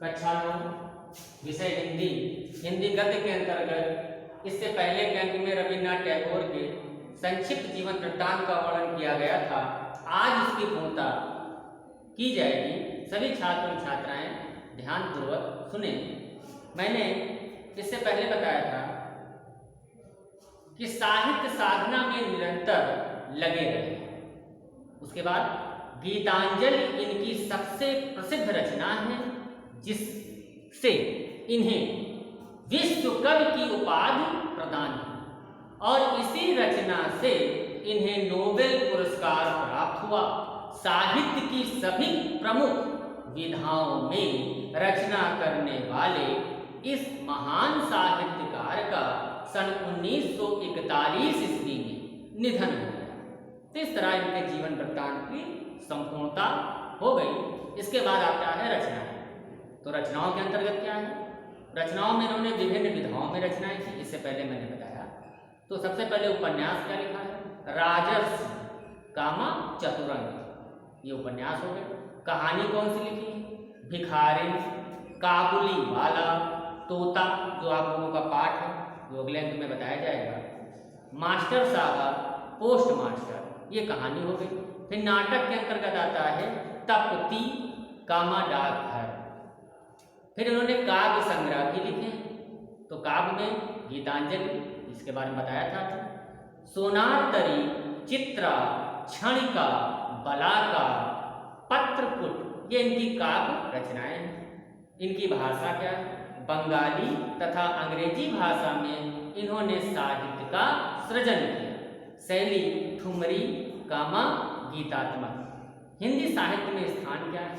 कक्षा 9 विषय हिंदी, हिंदी गद्य के अंतर्गत इससे पहले के अंक में रविन्द्रनाथ टैगोर के संक्षिप्त जीवन वृत्तांत का वर्णन किया गया था। आज इसकी पूर्णता की जाएगी। सभी छात्र और छात्राएं ध्यानपूर्वक सुने। मैंने इससे पहले बताया था कि साहित्य साधना में निरंतर लगे रहे। उसके बाद गीतांजलि इनकी सबसे प्रसिद्ध रचना है, जिससे इन्हें विश्व कवि की उपाधि प्रदान हुई और इसी रचना से इन्हें नोबेल पुरस्कार प्राप्त हुआ। साहित्य की सभी प्रमुख विधाओं में रचना करने वाले इस महान साहित्यकार का सन 1941 ईस्वी में निधन हो गया। तो इस तरह इनके जीवन वृत्तांत की संपूर्णता हो गई। इसके बाद आता है रचनाएं। तो रचनाओं के अंतर्गत क्या है? रचनाओं में इन्होंने विभिन्न विधाओं में रचनाएं की, इससे पहले मैंने बताया। तो सबसे पहले उपन्यास क्या लिखा है? राजर्षि कामा चतुरंग, ये उपन्यास हो गए। कहानी कौन सी लिखी है? भिखारिन, काबुली वाला, तोता, जो आप लोगों का पाठ है, जो अगले अंक में बताया जाएगा। मास्टर साहब, पोस्ट मास्टर, ये कहानी हो गई। फिर नाटक के अंतर्गत आता है तप्ती कामा डाकघर। फिर इन्होंने काव्य संग्रह भी लिखे हैं। तो काव्य में गीतांजलि, इसके बारे में बताया था। सोनारतरी, चित्रा, क्षणिका, बलाका, पत्रपुट, ये इनकी काव्य रचनाएं हैं। इनकी भाषा क्या है? बंगाली तथा अंग्रेजी भाषा में इन्होंने साहित्य का सृजन किया। शैली ठुमरी कामा गीतात्मक। हिंदी साहित्य में स्थान क्या है?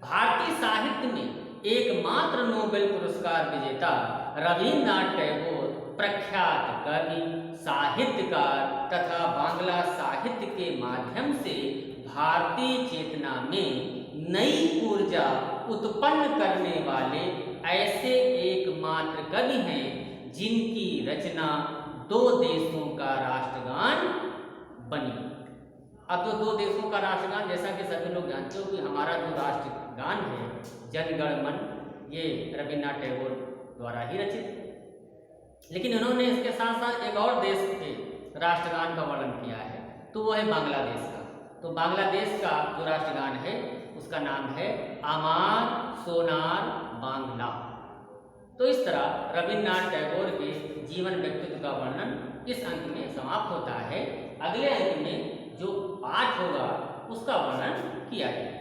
भारतीय साहित्य में एकमात्र नोबेल पुरस्कार विजेता रविन्द्रनाथ टैगोर प्रख्यात कवि, साहित्यकार तथा बांग्ला साहित्य के माध्यम से भारतीय चेतना में नई ऊर्जा उत्पन्न करने वाले ऐसे एकमात्र कवि हैं जिनकी रचना दो देशों का राष्ट्रगान बनी। अब तो दो देशों का राष्ट्रगान, जैसा कि सभी लोग जानते हो कि हमारा जो राष्ट्रगान है जन गण मन, ये रविन्द्रनाथ टैगोर द्वारा ही रचित। लेकिन इन्होंने इसके साथ साथ एक और देश के राष्ट्रगान का वर्णन किया है, तो वो है बांग्लादेश का। तो बांग्लादेश का जो राष्ट्रगान है उसका नाम है आमार सोनार बांग्ला। तो इस तरह रविन्द्रनाथ टैगोर के जीवन व्यक्तित्व का वर्णन इस अंक में समाप्त होता है। अगले अंक में जो पाठ होगा उसका वर्णन किया जाएगा।